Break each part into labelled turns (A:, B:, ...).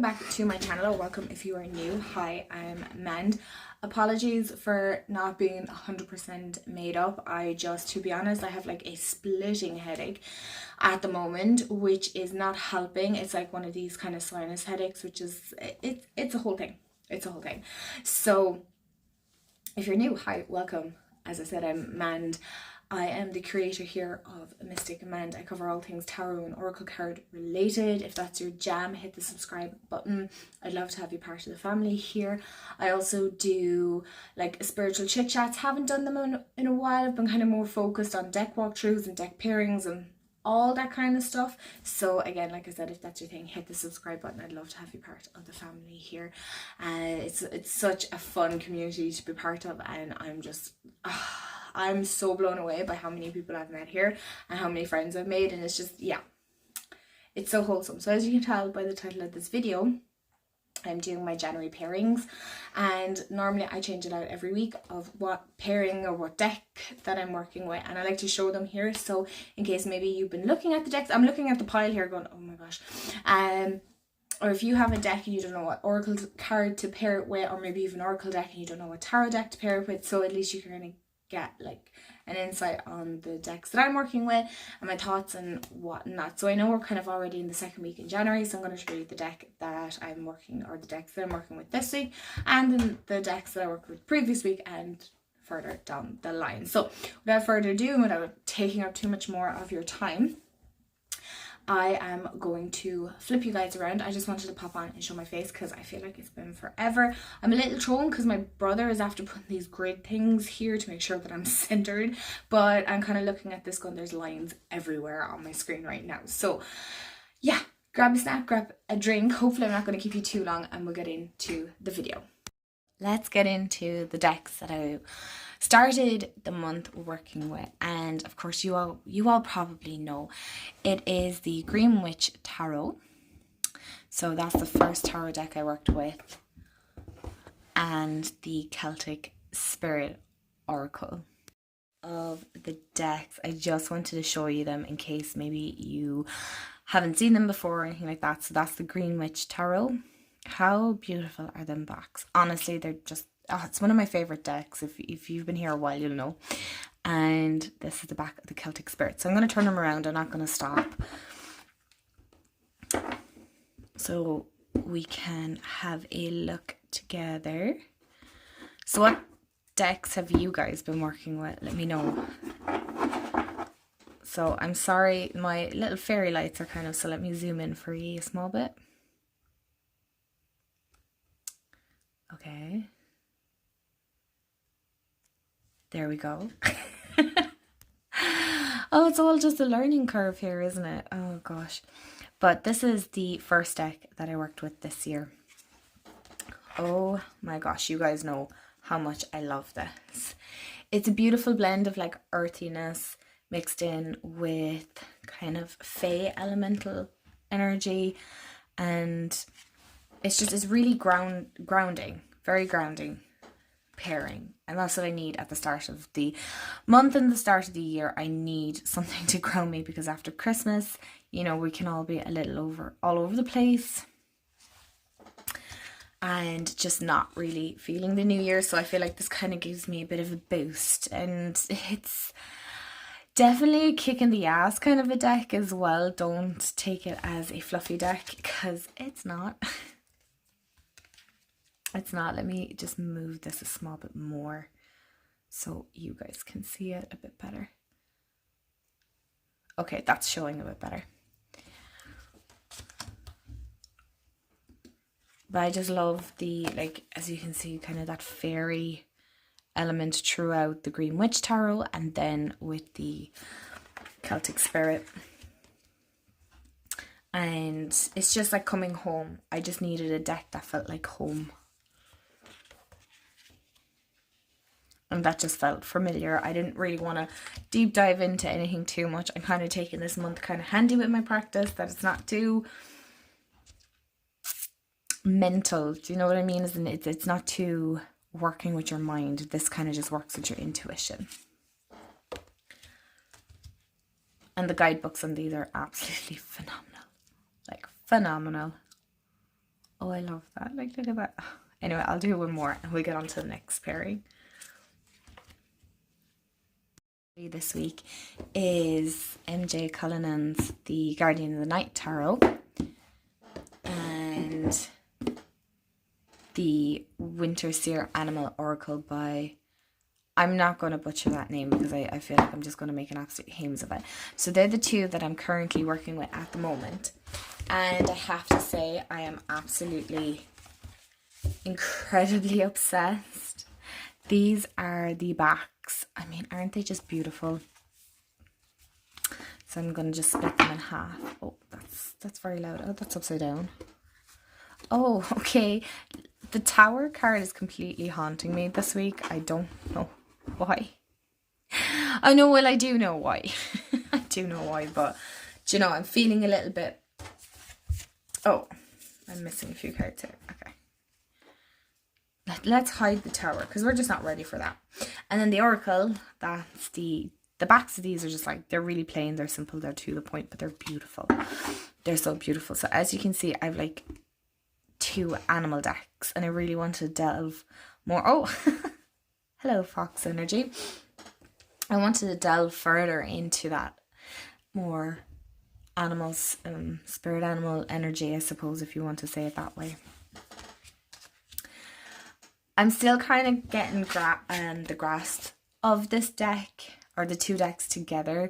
A: back to my channel, or welcome if you are new. Hi, I'm Mend. Apologies for not being 100% made up. To be honest, I have like a splitting headache at the moment, which is not helping. It's like one of these kind of sinus headaches, which is, it's a whole thing. It's a whole thing. So if you're new, hi, welcome. As I said, I'm Mand. I am the creator here of Mystic Mand. I cover all things tarot and oracle card related. If that's your jam, hit the subscribe button. I'd love to have you part of the family here. I also do like spiritual chit chats. Haven't done them in a while. I've been kind of more focused on deck walkthroughs and deck pairings and all that kind of stuff. So again, like I said, if that's your thing, hit the subscribe button. I'd love to have you part of the family here. It's such a fun community to be part of, and I'm so blown away by how many people I've met here and how many friends I've made, and it's just, yeah, it's so wholesome. So as you can tell by the title of this video, I'm doing my January pairings, and normally I change it out every week of what pairing or what deck that I'm working with, and I like to show them here. So in case maybe you've been looking at the decks, I'm looking at the pile here going, oh my gosh, or if you have a deck and you don't know what oracle card to pair it with, or maybe you have an oracle deck and you don't know what tarot deck to pair it with, so at least you can kind of get like an insight on the decks that I'm working with and my thoughts and whatnot. So I know we're kind of already in the second week in January, so I'm going to show you the deck that I'm working, or the decks that I'm working with this week, and then the decks that I worked with previous week and further down the line. So without further ado, without taking up too much more of your time, I am going to flip you guys around. I just wanted to pop on and show my face because I feel like it's been forever. I'm a little thrown because my brother is after putting these grid things here to make sure that I'm centered, but I'm kind of looking at this going, there's lines everywhere on my screen right now. So yeah, grab a snack, grab a drink. Hopefully I'm not going to keep you too long, and we'll get into the video. Let's get into the decks that I started the month working with, and of course you all probably know it is the Green Witch Tarot. So that's the first tarot deck I worked with, and the Celtic Spirit Oracle. Of the decks, I just wanted to show you them in case maybe you haven't seen them before or anything like that. So that's the Green Witch Tarot. How beautiful are them backs? Honestly, they're just, it's one of my favorite decks. If you've been here a while, you'll know. And this is the back of the Celtic Spirit. So I'm going to turn them around. I'm not going to stop. So we can have a look together. So what decks have you guys been working with? Let me know. So I'm sorry, my little fairy lights are kind of, so let me zoom in for you a small bit. Okay. There we go. Oh, it's all just a learning curve here, isn't it? Oh gosh. But this is the first deck that I worked with this year. Oh my gosh, you guys know how much I love this. It's a beautiful blend of like earthiness mixed in with kind of fey elemental energy, and it's really grounding, very grounding pairing. And that's what I need at the start of the month and the start of the year. I need something to ground me, because after Christmas, you know, we can all be a little all over the place and just not really feeling the new year. So I feel like this kind of gives me a bit of a boost, and it's definitely a kick in the ass kind of a deck as well. Don't take it as a fluffy deck, because it's not. It's not. Let me just move this a small bit more so you guys can see it a bit better. Okay, that's showing a bit better. But I just love the, like, as you can see, kind of that fairy element throughout the Green Witch Tarot, and then with the Celtic Spirit. And it's just like coming home. I just needed a deck that felt like home. And that just felt familiar. I didn't really want to deep dive into anything too much. I'm kind of taking this month kind of handy with my practice, that it's not too mental. Do you know what I mean? It's not too working with your mind. This kind of just works with your intuition. And the guidebooks on these are absolutely phenomenal. Like, phenomenal. Oh, I love that. Like, look at that. Anyway, I'll do one more and we'll get on to the next pairing. This week is MJ Cullinan's The Guardian of the Night Tarot and the Winter Seer Animal Oracle by, I'm not going to butcher that name because I feel like I'm just going to make an absolute hames of it. So they're the two that I'm currently working with at the moment. And I have to say, I am absolutely incredibly obsessed. These are the backs. I mean, aren't they just beautiful? So I'm going to just split them in half. Oh, that's very loud. Oh, that's upside down. Oh, okay. The Tower card is completely haunting me this week. I don't know why. I know, well, I do know why. I do know why, but do you know, I'm feeling a little bit... Oh, I'm missing a few cards here. Okay. Let's hide the Tower because we're just not ready for that. And then the Oracle, that's the backs of these are just like, they're really plain, they're simple, they're to the point, but they're beautiful. They're so beautiful. So as you can see, I've like 2 animal decks and I really want to delve more. Oh, hello Fox Energy. I wanted to delve further into that more animals, spirit animal energy, I suppose, if you want to say it that way. I'm still kind of getting the grasp of this deck, or the 2 decks together.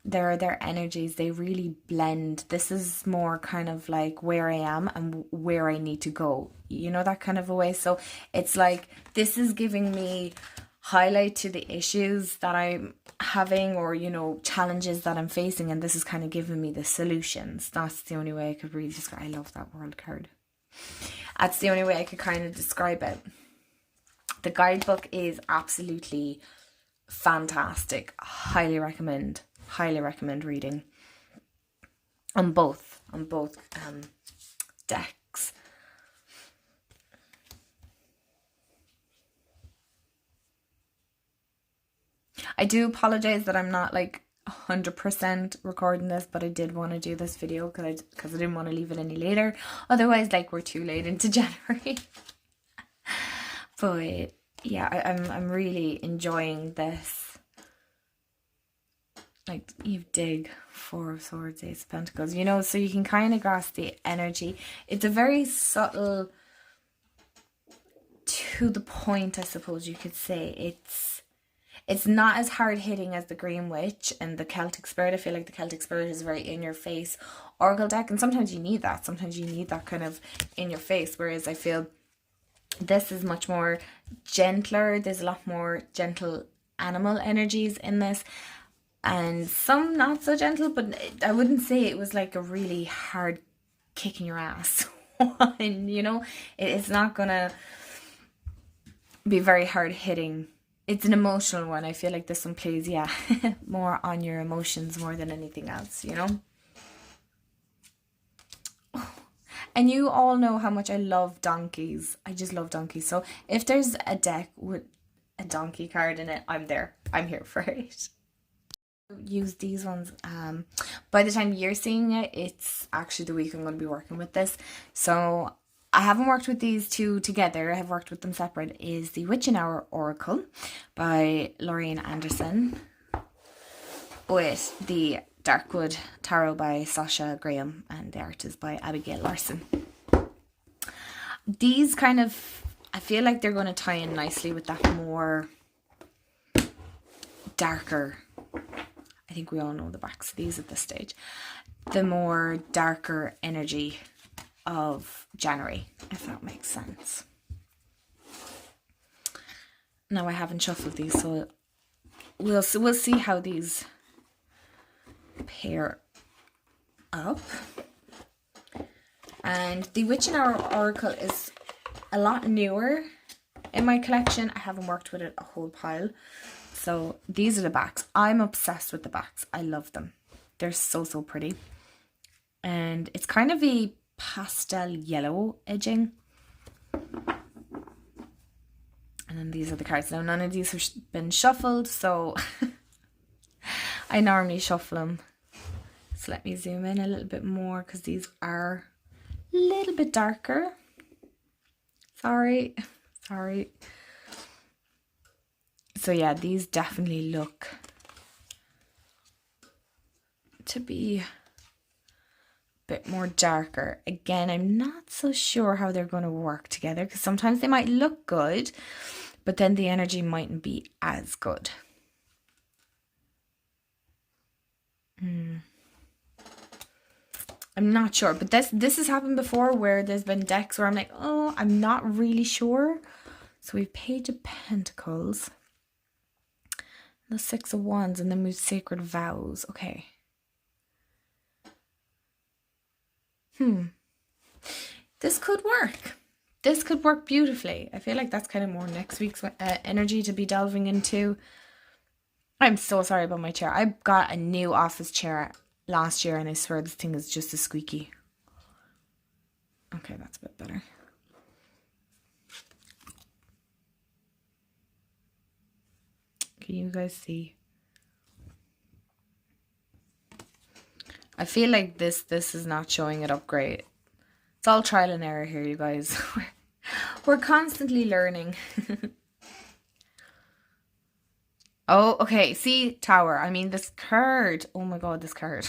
A: Their energies, they really blend. This is more kind of like where I am and where I need to go, you know, that kind of a way. So it's like this is giving me highlight to the issues that I'm having, or, you know, challenges that I'm facing, and this is kind of giving me the solutions. That's the only way I could really describe. I love that World card. That's the only way I could kind of describe it. The guidebook is absolutely fantastic. Highly recommend reading on both decks. I do apologize that I'm not like 100% recording this, but I did want to do this video because I didn't want to leave it any later. Otherwise, like, we're too late into January. But yeah, I'm really enjoying this. Like, you dig 4 of Swords, Ace of Pentacles, you know, so you can kind of grasp the energy. It's a very subtle, to the point, I suppose you could say. It's not as hard-hitting as the Green Witch and the Celtic Spirit. I feel like the Celtic Spirit is very in-your-face Oracle deck, and sometimes you need that. Sometimes you need that kind of in-your-face, whereas I feel this is much more gentler. There's a lot more gentle animal energies in this, and some not so gentle, but I wouldn't say it was like a really hard kicking your ass one, you know? It's not gonna be very hard-hitting. It's an emotional one. I feel like this one plays, yeah, more on your emotions more than anything else, you know? And you all know how much I love donkeys. I just love donkeys. So if there's a deck with a donkey card in it, I'm there. I'm here for it. Use these ones. By the time you're seeing it, it's actually the week I'm going to be working with this. So I haven't worked with these 2 together. I have worked with them separate. Is the Witching Hour Oracle by Lorraine Anderson with the Darkwood Tarot by Sasha Graham, and the art is by Abigail Larson. These kind of, I feel like they're going to tie in nicely with that more darker, I think we all know the backs of these at this stage, the more darker energy of January, if that makes sense. Now I haven't shuffled these, so we'll see how these pair up. And the Witching Hour Oracle is a lot newer in my collection. I haven't worked with it a whole pile. So these are the backs. I'm obsessed with the backs. I love them. They're so pretty. And it's kind of a pastel yellow edging. And then these are the cards. Now none of these have been shuffled, so I normally shuffle them. So let me zoom in a little bit more because these are little bit darker. Sorry. So yeah, these definitely look to be a bit more darker. Again, I'm not so sure how they're going to work together, because sometimes they might look good, but then the energy mightn't be as good. I'm not sure, but this has happened before where there's been decks where I'm like, oh, I'm not really sure. So we've Page of Pentacles, the Six of Wands, and then we've Sacred Vows. Okay. This could work. This could work beautifully. I feel like that's kind of more next week's energy to be delving into. I'm so sorry about my chair. I got a new office chair last year, and I swear this thing is just as squeaky. Okay, that's a bit better. Can you guys see? I feel like this is not showing it up great. It's all trial and error here, you guys. We're constantly learning. Oh, okay. See, Tower. I mean, this card. Oh my god, this card.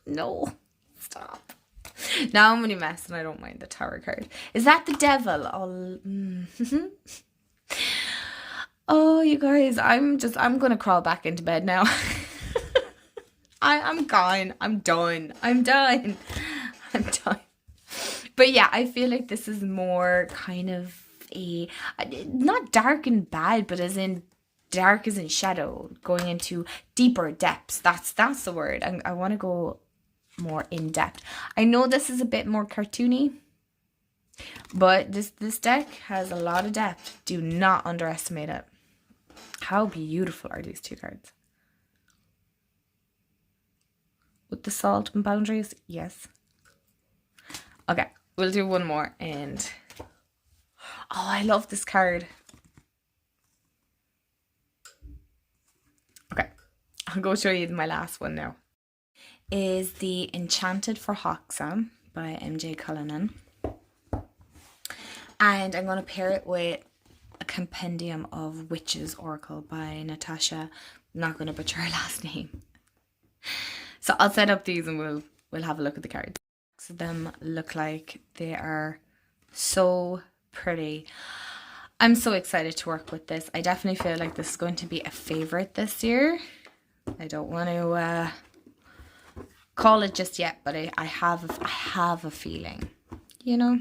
A: No. Stop. Now I'm only messing. I don't mind the Tower card. Is that the devil? Oh, you guys. I'm going to crawl back into bed now. I'm gone. I'm done. But yeah, I feel like this is more kind of a, not dark and bad, but as in dark as in shadow, going into deeper depths. That's the word. I want to go more in depth. I know this is a bit more cartoony, but this deck has a lot of depth. Do not underestimate it. How beautiful are these two cards? With the salt and boundaries, yes. Okay, we'll do one more. And oh, I love this card. Okay, I'll go show you my last one now. Is the Enchanted for Hoxa by MJ Cullinan. And I'm going to pair it with a Compendium of Witches Oracle by Natasha. I'm not going to butcher her last name. So I'll set up these and we'll have a look at the cards. So them look like they are so pretty. I'm so excited to work with this. I definitely feel like this is going to be a favorite this year. I don't want to call it just yet, but I have a feeling, you know.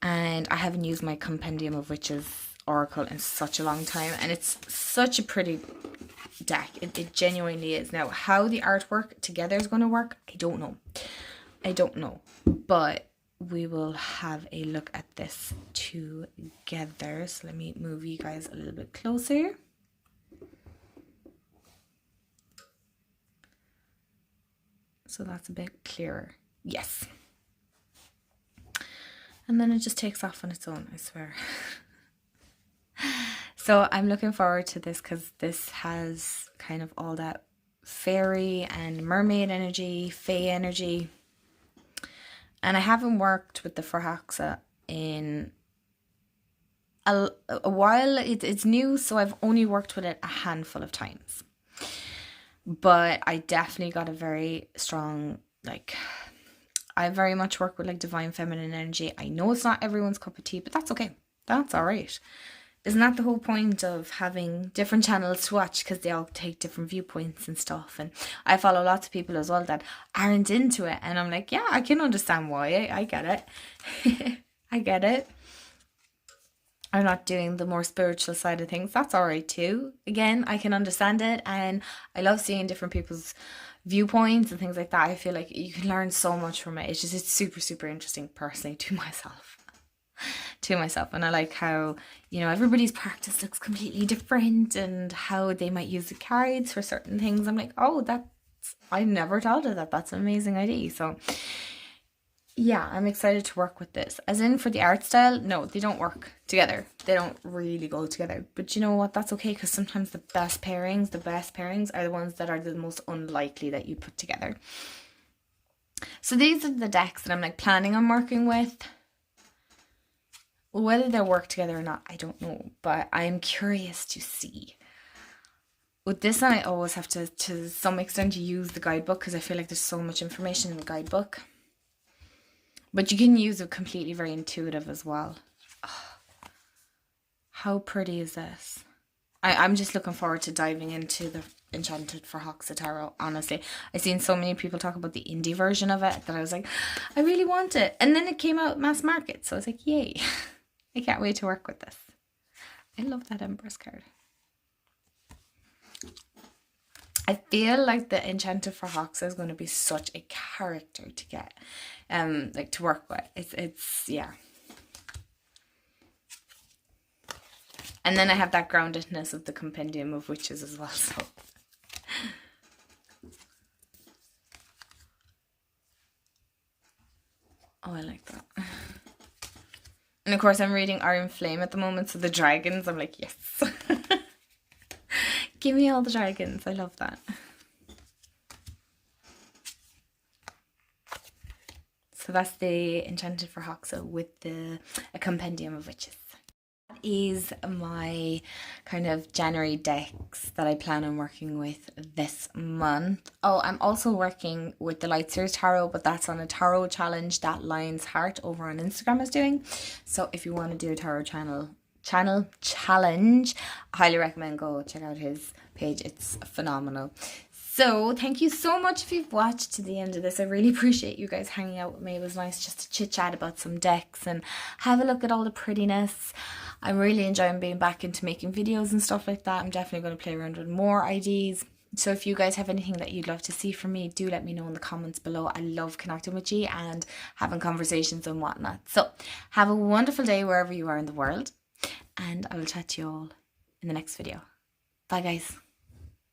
A: And I haven't used my Compendium of Witches Oracle in such a long time, and it's such a pretty deck. It genuinely is. Now, how the artwork together is going to work, I don't know, but we will have a look at this together. So let me move you guys a little bit closer. So that's a bit clearer. Yes. And then it just takes off on its own, I swear. So I'm looking forward to this because this has kind of all that fairy and mermaid energy, fae energy. And I haven't worked with the Forhaxa in a while. It's new, so I've only worked with it a handful of times. But I definitely got a very strong, like, I very much work with like divine feminine energy. I know it's not everyone's cup of tea, but that's okay. That's all right. Isn't that the whole point of having different channels to watch? Because they all take different viewpoints and stuff. And I follow lots of people as well that aren't into it. And I'm like, yeah, I can understand why. I get it. I get it. I'm not doing the more spiritual side of things. That's all right too. Again, I can understand it. And I love seeing different people's viewpoints and things like that. I feel like you can learn so much from it. It's super, super interesting personally to myself. And I like how, you know, everybody's practice looks completely different and how they might use the cards for certain things. I'm like, oh, I never thought of that. That's an amazing idea. So yeah, I'm excited to work with this. As in for the art style, no, they don't work together. They don't really go together. But you know what? That's okay, because sometimes the best pairings are the ones that are the most unlikely that you put together. So these are the decks that I'm like planning on working with. Whether they'll work together or not, I don't know, but I'm curious to see. With this one, I always have to some extent, use the guidebook because I feel like there's so much information in the guidebook. But you can use it completely very intuitive as well. Oh, how pretty is this? I'm just looking forward to diving into the Enchanted for Hoxa Tarot, honestly. I've seen so many people talk about the indie version of it that I was like, I really want it. And then it came out mass market, so I was like, yay. I can't wait to work with this. I love that Empress card. I feel like the Enchanted for Hoxa is going to be such a character to get, like to work with. It's yeah. And then I have that groundedness of the Compendium of Witches as well. So, oh, I like that. And of course, I'm reading Iron Flame at the moment, so the dragons. I'm like, yes. Give me all the dragons. I love that. So that's the Enchanted for Hoxa with a Compendium of Witches. That is my kind of January decks that I plan on working with this month. Oh, I'm also working with the Light Series Tarot, but that's on a tarot challenge that Lion's Heart over on Instagram is doing. So if you want to do a tarot channel challenge, I highly recommend go check out his page. It's phenomenal. So thank you so much if you've watched to the end of this. I really appreciate you guys hanging out with me. It was nice just to chit chat about some decks and have a look at all the prettiness. I'm really enjoying being back into making videos and stuff like that. I'm definitely going to play around with more ideas. So if you guys have anything that you'd love to see from me, do let me know in the comments below. I love connecting with you and having conversations and whatnot. So have a wonderful day wherever you are in the world. And I will chat to you all in the next video. Bye guys.